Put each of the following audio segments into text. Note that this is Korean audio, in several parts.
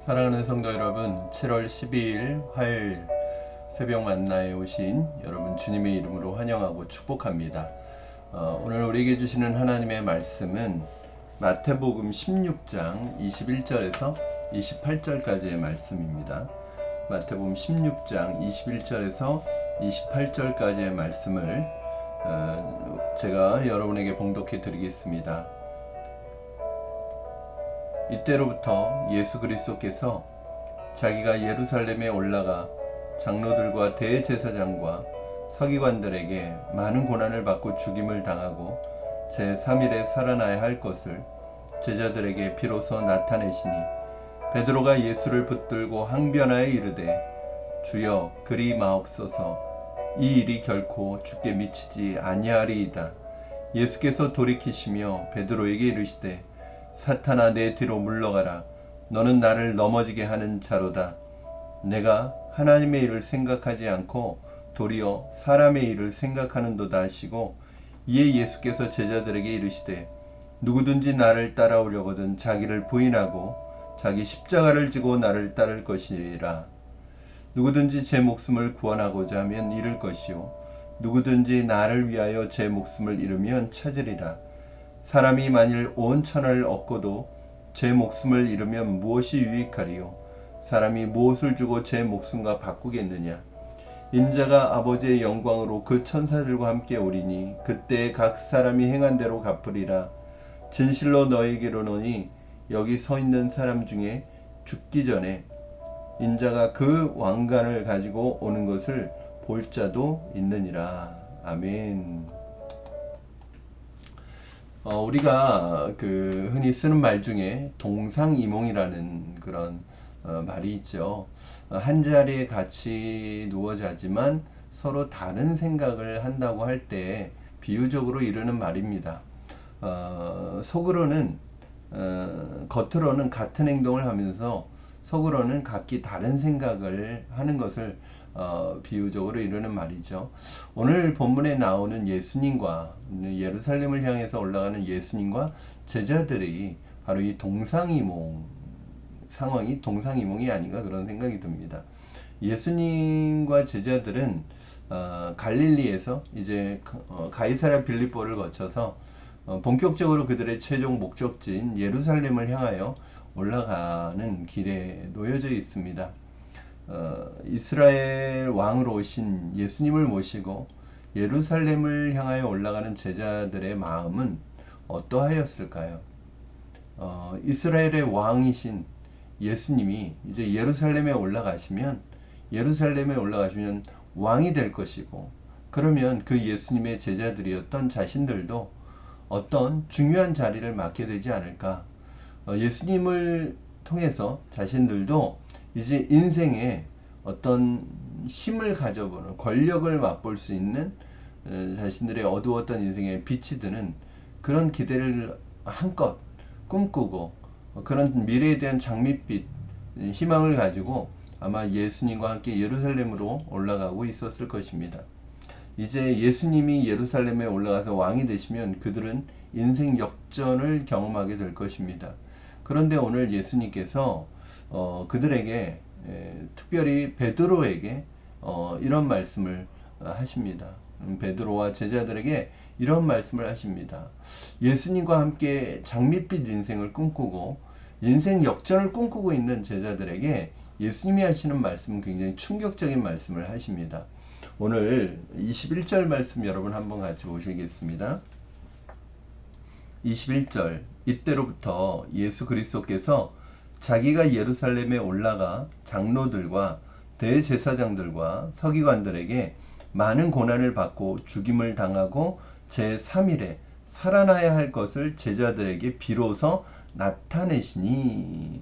사랑하는 성도 여러분, 7월 12일 화요일 새벽 만나에 오신 여러분 주님의 이름으로 환영하고 축복합니다. 오늘 우리에게 주시는 하나님의 말씀은 마태복음 16장 21절에서 28절까지의 말씀입니다. 마태복음 16장 21절에서 28절까지의 말씀을 제가 여러분에게 봉독해 드리겠습니다. 이때로부터 예수 그리스도께서 자기가 예루살렘에 올라가 장로들과 대제사장과 서기관들에게 많은 고난을 받고 죽임을 당하고 제3일에 살아나야 할 것을 제자들에게 비로소 나타내시니 베드로가 예수를 붙들고 항변하여 이르되 주여 그리 마옵소서 이 일이 결코 주께 미치지 아니하리이다. 예수께서 돌이키시며 베드로에게 이르시되 사탄아 내 뒤로 물러가라. 너는 나를 넘어지게 하는 자로다. 내가 하나님의 일을 생각하지 않고 도리어 사람의 일을 생각하는도다 하시고 이에 예수께서 제자들에게 이르시되 누구든지 나를 따라오려거든 자기를 부인하고 자기 십자가를 지고 나를 따를 것이라. 누구든지 제 목숨을 구원하고자 하면 잃을 것이요 누구든지 나를 위하여 제 목숨을 잃으면 찾으리라. 사람이 만일 온 천하를 얻고도 제 목숨을 잃으면 무엇이 유익하리요? 사람이 무엇을 주고 제 목숨과 바꾸겠느냐? 인자가 아버지의 영광으로 그 천사들과 함께 오리니 그때 각 사람이 행한 대로 갚으리라. 진실로 너희에게로노니 여기 서 있는 사람 중에 죽기 전에 인자가 그 왕관을 가지고 오는 것을 볼 자도 있느니라. 아멘. 우리가 흔히 쓰는 말 중에 동상이몽이라는 그런 말이 있죠. 한 자리에 같이 누워 자지만 서로 다른 생각을 한다고 할 때 비유적으로 이르는 말입니다. 속으로는 겉으로는 같은 행동을 하면서 속으로는 각기 다른 생각을 하는 것을 비유적으로 이르는 말이죠. 오늘 본문에 나오는 예수님과 예루살렘을 향해서 올라가는 예수님과 제자들이 바로 이 동상이몽 상황이 동상이몽이 아닌가 그런 생각이 듭니다. 예수님과 제자들은 갈릴리에서 이제 가이사랴 빌립보를 거쳐서 본격적으로 그들의 최종 목적지인 예루살렘을 향하여 올라가는 길에 놓여져 있습니다. 이스라엘 왕으로 오신 예수님을 모시고 예루살렘을 향하여 올라가는 제자들의 마음은 어떠하였을까요? 이스라엘의 왕이신 예수님이 이제 예루살렘에 올라가시면 왕이 될 것이고, 그러면 그 예수님의 제자들이었던 자신들도 어떤 중요한 자리를 맡게 되지 않을까? 예수님을 통해서 자신들도 이제 인생에 어떤 힘을 가져보는, 권력을 맛볼 수 있는 자신들의 어두웠던 인생에 빛이 드는 그런 기대를 한껏 꿈꾸고 그런 미래에 대한 장밋빛 희망을 가지고 아마 예수님과 함께 예루살렘으로 올라가고 있었을 것입니다. 이제 예수님이 예루살렘에 올라가서 왕이 되시면 그들은 인생 역전을 경험하게 될 것입니다. 그런데 오늘 예수님께서 그들에게 특별히 베드로에게 이런 말씀을 하십니다. 베드로와 제자들에게 이런 말씀을 하십니다. 예수님과 함께 장밋빛 인생을 꿈꾸고 인생 역전을 꿈꾸고 있는 제자들에게 예수님이 하시는 말씀은 굉장히 충격적인 말씀을 하십니다. 오늘 21절 말씀 여러분 한번 같이 보시겠습니다. 21절 이때로부터 예수 그리스도께서 자기가 예루살렘에 올라가 장로들과 대제사장들과 서기관들에게 많은 고난을 받고 죽임을 당하고 제3일에 살아나야 할 것을 제자들에게 비로소 나타내시니,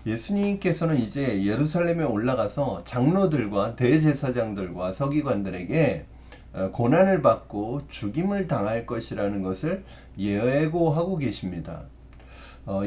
예수님께서는 이제 예루살렘에 올라가서 장로들과 대제사장들과 서기관들에게 고난을 받고 죽임을 당할 것이라는 것을 예고하고 계십니다.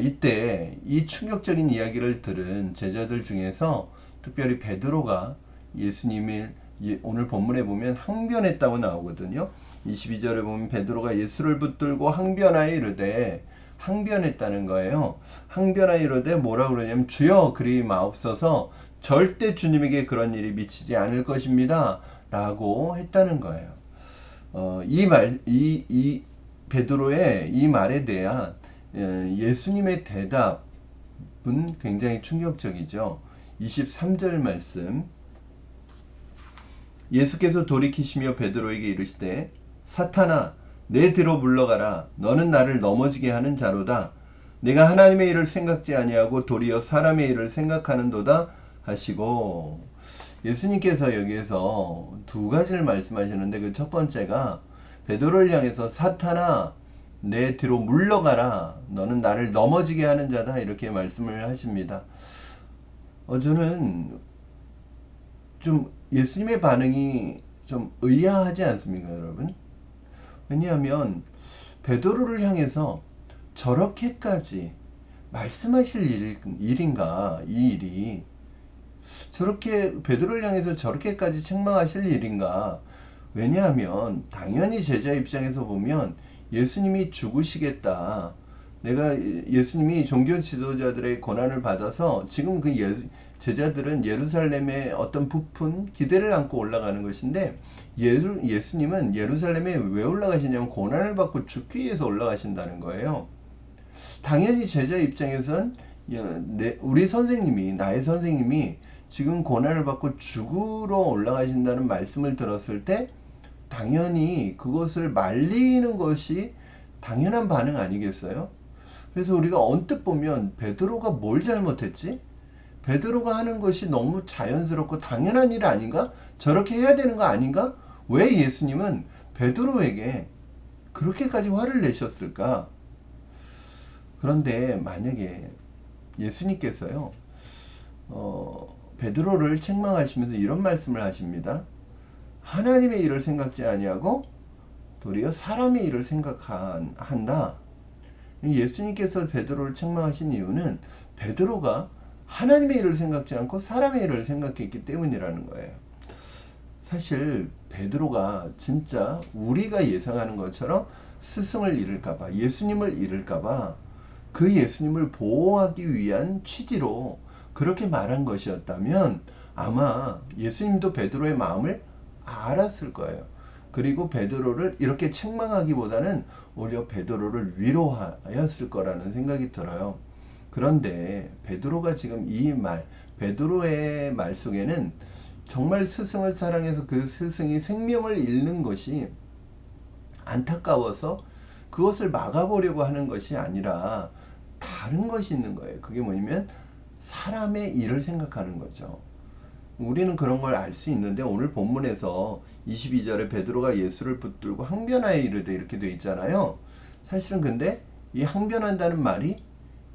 이때 이 충격적인 이야기를 들은 제자들 중에서 특별히 베드로가 예수님을 오늘 본문에 보면 항변했다고 나오거든요. 22절에 보면 베드로가 예수를 붙들고 항변하여 이르되 항변했다는 거예요. 항변하이로되 뭐라 그러냐면 주여 그리 마옵소서 절대 주님에게 그런 일이 미치지 않을 것입니다. 라고 했다는 거예요. 이 베드로의 이 말에 대한 예수님의 대답은 굉장히 충격적이죠. 23절 말씀. 예수께서 돌이키시며 베드로에게 이르시되 사탄아 내 뒤로 물러가라. 너는 나를 넘어지게 하는 자로다. 내가 하나님의 일을 생각지 아니하고 도리어 사람의 일을 생각하는도다 하시고, 예수님께서 여기에서 두 가지를 말씀하시는데 그 첫 번째가 베드로를 향해서 사탄아 내 뒤로 물러가라. 너는 나를 넘어지게 하는 자다. 이렇게 말씀을 하십니다. 저는 좀 예수님의 반응이 좀 의아하지 않습니까, 여러분? 왜냐하면 베드로를 향해서 저렇게까지 말씀하실 일인가, 이 일이 저렇게 베드로를 향해서 저렇게까지 책망하실 일인가? 왜냐하면 당연히 제자 입장에서 보면 예수님이 죽으시겠다. 예수님이 종교 지도자들의 고난을 받아서 지금 그 제자들은 예루살렘의 어떤 부푼 기대를 안고 올라가는 것인데, 예수님은 예루살렘에 왜 올라가시냐면 고난을 받고 죽기 위해서 올라가신다는 거예요. 당연히 제자 입장에선 우리 선생님이, 나의 선생님이 지금 고난을 받고 죽으러 올라가신다는 말씀을 들었을 때 당연히 그것을 말리는 것이 당연한 반응 아니겠어요? 그래서 우리가 언뜻 보면 베드로가 뭘 잘못했지? 베드로가 하는 것이 너무 자연스럽고 당연한 일 아닌가? 저렇게 해야 되는 거 아닌가? 왜 예수님은 베드로에게 그렇게까지 화를 내셨을까? 그런데 만약에 예수님께서요, 베드로를 책망하시면서 이런 말씀을 하십니다. 하나님의 일을 생각지 아니하고 도리어 사람의 일을 생각한다. 예수님께서 베드로를 책망하신 이유는 베드로가 하나님의 일을 생각지 않고 사람의 일을 생각했기 때문이라는 거예요. 사실 베드로가 진짜 우리가 예상하는 것처럼 스승을 잃을까봐, 예수님을 잃을까봐 그 예수님을 보호하기 위한 취지로 그렇게 말한 것이었다면 아마 예수님도 베드로의 마음을 알았을 거예요. 그리고 베드로를 이렇게 책망하기보다는 오히려 베드로를 위로하였을 거라는 생각이 들어요. 그런데 베드로가 지금 베드로의 말 속에는 정말 스승을 사랑해서 그 스승이 생명을 잃는 것이 안타까워서 그것을 막아보려고 하는 것이 아니라 다른 것이 있는 거예요. 그게 뭐냐면 사람의 일을 생각하는 거죠. 우리는 그런 걸 알 수 있는데 오늘 본문에서 22절에 베드로가 예수를 붙들고 항변하여 이르되 이렇게 돼 있잖아요. 사실은 근데 이 항변한다는 말이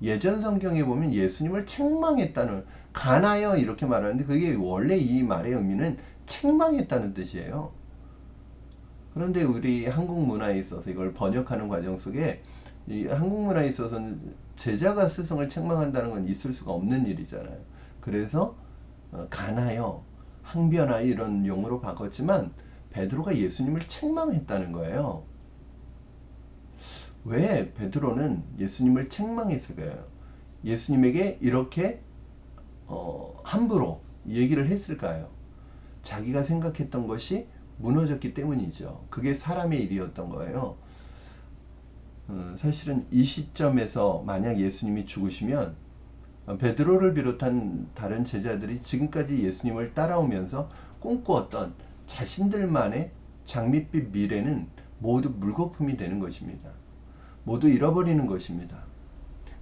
예전 성경에 보면 예수님을 책망했다는, 간하여 이렇게 말하는데 그게 원래 이 말의 의미는 책망했다는 뜻이에요. 그런데 우리 한국 문화에 있어서 이걸 번역하는 과정 속에 이 한국 문화에 있어서는 제자가 스승을 책망한다는 건 있을 수가 없는 일이잖아요. 그래서 간하여, 항변하여 이런 용어로 바꿨지만 베드로가 예수님을 책망했다는 거예요. 왜 베드로는 예수님을 책망했을까요? 예수님에게 이렇게 함부로 얘기를 했을까요? 자기가 생각했던 것이 무너졌기 때문이죠. 그게 사람의 일이었던 거예요. 사실은 이 시점에서 만약 예수님이 죽으시면 베드로를 비롯한 다른 제자들이 지금까지 예수님을 따라오면서 꿈꾸었던 자신들만의 장밋빛 미래는 모두 물거품이 되는 것입니다. 모두 잃어버리는 것입니다.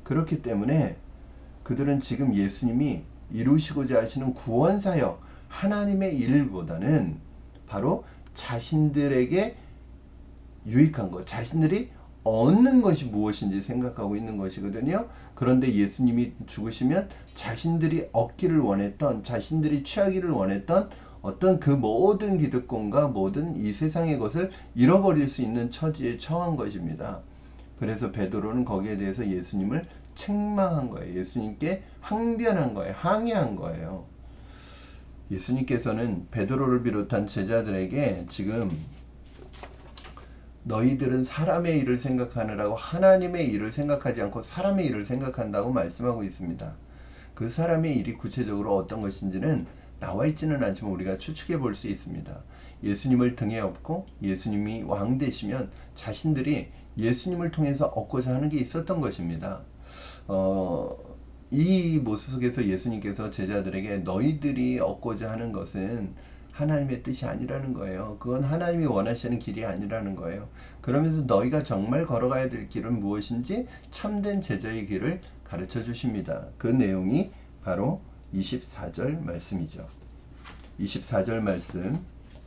그렇기 때문에 그들은 지금 예수님이 이루시고자 하시는 구원사역, 하나님의 일보다는 바로 자신들에게 유익한 것, 자신들이 얻는 것이 무엇인지 생각하고 있는 것이거든요. 그런데 예수님이 죽으시면 자신들이 얻기를 원했던, 자신들이 취하기를 원했던 어떤 그 모든 기득권과 모든 이 세상의 것을 잃어버릴 수 있는 처지에 처한 것입니다. 그래서 베드로는 거기에 대해서 예수님을 책망한 거예요. 예수님께 항변한 거예요. 항의한 거예요. 예수님께서는 베드로를 비롯한 제자들에게 지금 너희들은 사람의 일을 생각하느라고 하나님의 일을 생각하지 않고 사람의 일을 생각한다고 말씀하고 있습니다. 그 사람의 일이 구체적으로 어떤 것인지는 나와 있지는 않지만 우리가 추측해 볼 수 있습니다. 예수님을 등에 업고 예수님이 왕 되시면 자신들이 예수님을 통해서 얻고자 하는 게 있었던 것입니다. 이 모습 속에서 예수님께서 제자들에게 너희들이 얻고자 하는 것은 하나님의 뜻이 아니라는 거예요. 그건 하나님이 원하시는 길이 아니라는 거예요. 그러면서 너희가 정말 걸어가야 될 길은 무엇인지 참된 제자의 길을 가르쳐 주십니다. 그 내용이 바로 24절 말씀이죠. 24절 말씀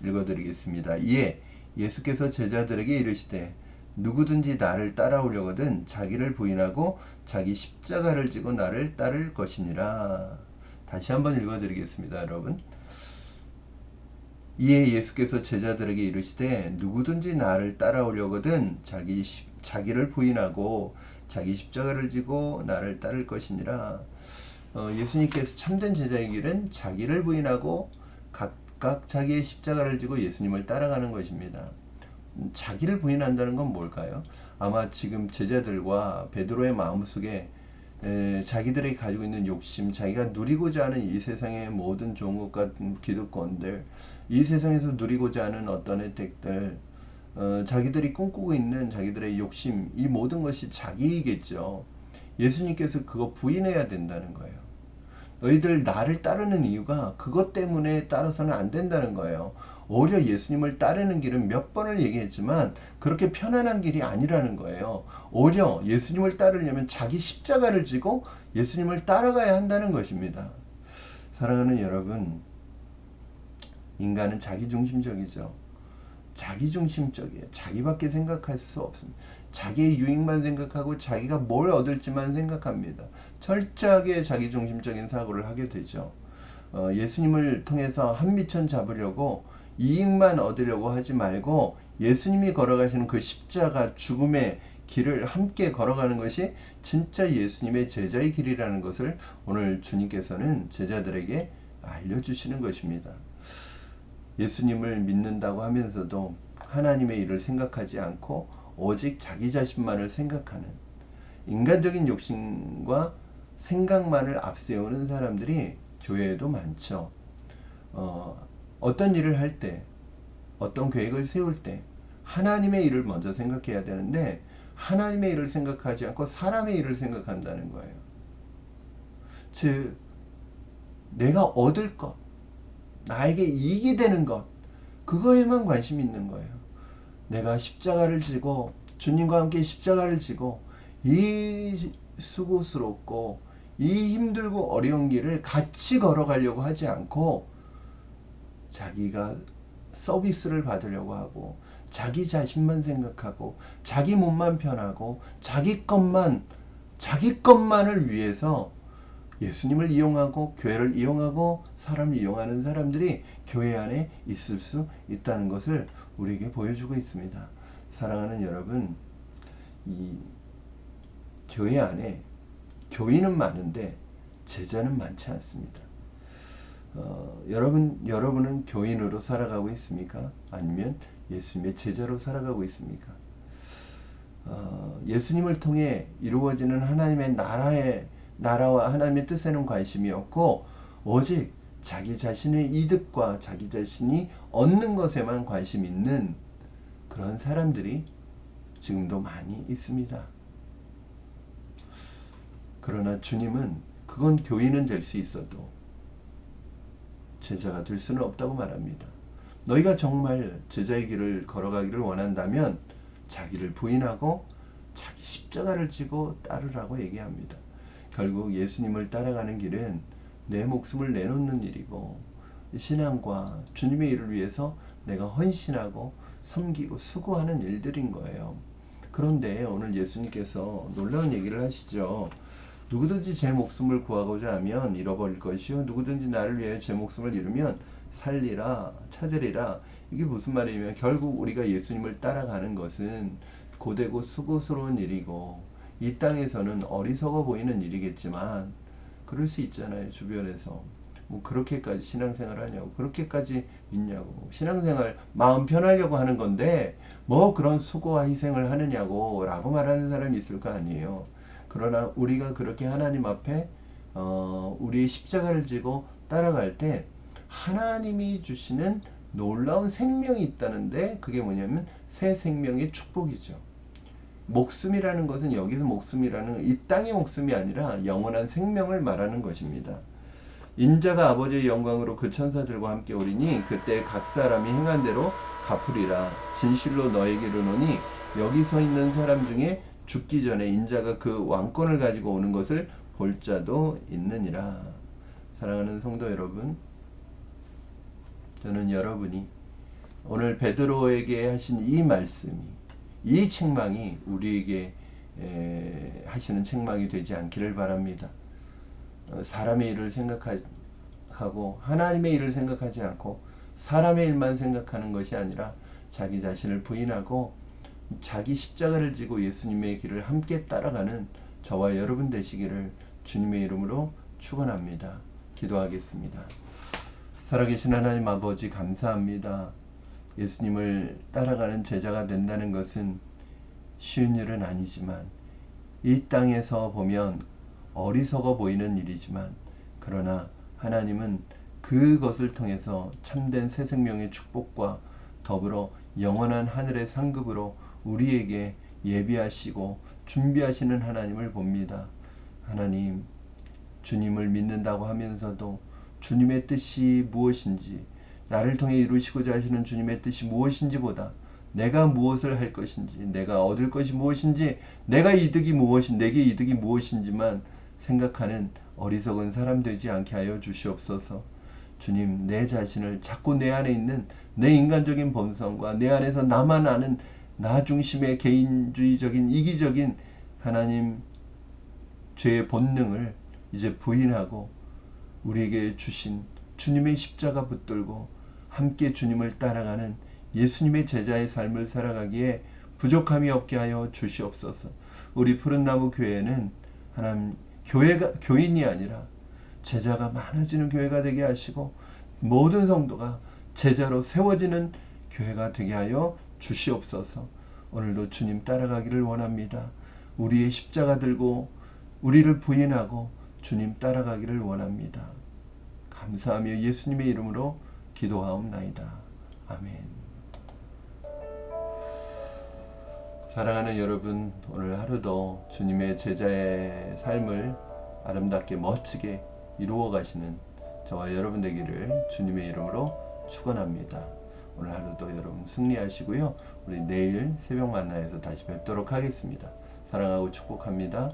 읽어드리겠습니다. 이에 예수께서 제자들에게 이르시되 누구든지 나를 따라오려거든 자기를 부인하고 자기 십자가를 지고 나를 따를 것이니라. 다시 한번 읽어드리겠습니다. 여러분. 이에 예수께서 제자들에게 이르시되 누구든지 나를 따라오려거든 자기를 부인하고 자기 십자가를 지고 나를 따를 것이니라. 예수님께서 참된 제자의 길은 자기를 부인하고 각각 자기의 십자가를 지고 예수님을 따라가는 것입니다. 자기를 부인한다는 건 뭘까요? 아마 지금 제자들과 베드로의 마음속에 자기들이 가지고 있는 욕심, 자기가 누리고자 하는 이 세상의 모든 좋은 것 같은 기득권들, 이 세상에서 누리고자 하는 어떤 혜택들, 자기들이 꿈꾸고 있는 자기들의 욕심, 이 모든 것이 자기이겠죠. 예수님께서 그거 부인해야 된다는 거예요. 너희들 나를 따르는 이유가 그것 때문에 따라서는 안 된다는 거예요. 오히려 예수님을 따르는 길은 몇 번을 얘기했지만 그렇게 편안한 길이 아니라는 거예요. 오히려 예수님을 따르려면 자기 십자가를 지고 예수님을 따라가야 한다는 것입니다. 사랑하는 여러분, 인간은 자기중심적이죠. 자기중심적이에요. 자기밖에 생각할 수 없습니다. 자기의 유익만 생각하고 자기가 뭘 얻을지만 생각합니다. 철저하게 자기중심적인 사고를 하게 되죠. 예수님을 통해서 한미천 잡으려고 이익만 얻으려고 하지 말고 예수님이 걸어가시는 그 십자가 죽음의 길을 함께 걸어가는 것이 진짜 예수님의 제자의 길이라는 것을 오늘 주님께서는 제자들에게 알려주시는 것입니다. 예수님을 믿는다고 하면서도 하나님의 일을 생각하지 않고 오직 자기 자신만을 생각하는 인간적인 욕심과 생각만을 앞세우는 사람들이 교회에도 많죠. 어떤 일을 할 때, 어떤 계획을 세울 때 하나님의 일을 먼저 생각해야 되는데 하나님의 일을 생각하지 않고 사람의 일을 생각한다는 거예요. 즉, 내가 얻을 것, 나에게 이익이 되는 것, 그거에만 관심이 있는 거예요. 내가 십자가를 지고 주님과 함께 십자가를 지고 이 수고스럽고 이 힘들고 어려운 길을 같이 걸어가려고 하지 않고 자기가 서비스를 받으려고 하고 자기 자신만 생각하고 자기 몸만 편하고 자기 것만을 위해서 예수님을 이용하고 교회를 이용하고 사람을 이용하는 사람들이 교회 안에 있을 수 있다는 것을 우리에게 보여주고 있습니다. 사랑하는 여러분, 이 교회 안에 교인은 많은데 제자는 많지 않습니다. 여러분은 교인으로 살아가고 있습니까? 아니면 예수님의 제자로 살아가고 있습니까? 예수님을 통해 이루어지는 하나님의 나라와 하나님의 뜻에는 관심이 없고 오직 자기 자신의 이득과 자기 자신이 얻는 것에만 관심 있는 그런 사람들이 지금도 많이 있습니다. 그러나 주님은 그건 교인은 될 수 있어도 제자가 될 수는 없다고 말합니다. 너희가 정말 제자의 길을 걸어가기를 원한다면 자기를 부인하고 자기 십자가를 지고 따르라고 얘기합니다. 결국 예수님을 따라가는 길은 내 목숨을 내놓는 일이고 신앙과 주님의 일을 위해서 내가 헌신하고 섬기고 수고하는 일들인 거예요. 그런데 오늘 예수님께서 놀라운 얘기를 하시죠. 누구든지 제 목숨을 구하고자 하면 잃어버릴 것이요 누구든지 나를 위해 제 목숨을 잃으면 살리라 찾으리라. 이게 무슨 말이냐면 결국 우리가 예수님을 따라가는 것은 고되고 수고스러운 일이고 이 땅에서는 어리석어 보이는 일이겠지만 그럴 수 있잖아요. 주변에서 뭐 그렇게까지 신앙생활 하냐고, 그렇게까지 믿냐고. 신앙생활 마음 편하려고 하는 건데 뭐 그런 수고와 희생을 하느냐고 라고 말하는 사람이 있을 거 아니에요. 그러나 우리가 그렇게 하나님 앞에 우리의 십자가를 지고 따라갈 때 하나님이 주시는 놀라운 생명이 있다는데, 그게 뭐냐면 새 생명의 축복이죠. 목숨이라는 것은 여기서 목숨이라는 이 땅의 목숨이 아니라 영원한 생명을 말하는 것입니다. 인자가 아버지의 영광으로 그 천사들과 함께 오리니 그때 각 사람이 행한 대로 갚으리라. 진실로 너에게 이르노니 여기 서 있는 사람 중에 죽기 전에 인자가 그 왕권을 가지고 오는 것을 볼 자도 있느니라. 사랑하는 성도 여러분, 저는 여러분이 오늘 베드로에게 하신 이 말씀이, 이 책망이 우리에게 하시는 책망이 되지 않기를 바랍니다. 사람의 일을 생각하고 하나님의 일을 생각하지 않고 사람의 일만 생각하는 것이 아니라 자기 자신을 부인하고 자기 십자가를 지고 예수님의 길을 함께 따라가는 저와 여러분 되시기를 주님의 이름으로 축원합니다. 기도하겠습니다. 살아계신 하나님 아버지, 감사합니다. 예수님을 따라가는 제자가 된다는 것은 쉬운 일은 아니지만, 이 땅에서 보면 어리석어 보이는 일이지만, 그러나 하나님은 그것을 통해서 참된 새 생명의 축복과 더불어 영원한 하늘의 상급으로 우리에게 예비하시고 준비하시는 하나님을 봅니다. 하나님, 주님을 믿는다고 하면서도 주님의 뜻이 무엇인지, 나를 통해 이루시고자 하시는 주님의 뜻이 무엇인지보다 내가 무엇을 할 것인지, 내가 얻을 것이 무엇인지, 내게 이득이 무엇인지만 생각하는 어리석은 사람 되지 않게 하여 주시옵소서. 주님, 내 자신을 자꾸 내 안에 있는 내 인간적인 본성과 내 안에서 나만 아는 나 중심의 개인주의적인 이기적인 하나님 죄의 본능을 이제 부인하고 우리에게 주신 주님의 십자가 붙들고 함께 주님을 따라가는 예수님의 제자의 삶을 살아가기에 부족함이 없게 하여 주시옵소서. 우리 푸른나무 교회는 하나님 교인이 아니라 제자가 많아지는 교회가 되게 하시고 모든 성도가 제자로 세워지는 교회가 되게 하여 주시옵소서. 오늘도 주님 따라가기를 원합니다. 우리의 십자가 들고 우리를 부인하고 주님 따라가기를 원합니다. 감사하며 예수님의 이름으로 기도하옵나이다. 아멘. 사랑하는 여러분, 오늘 하루도 주님의 제자의 삶을 아름답게 멋지게 이루어 가시는 저와 여러분 되기를 주님의 이름으로 축원합니다. 오늘 하루도 여러분 승리하시고요. 우리 내일 새벽 만나에서 다시 뵙도록 하겠습니다. 사랑하고 축복합니다.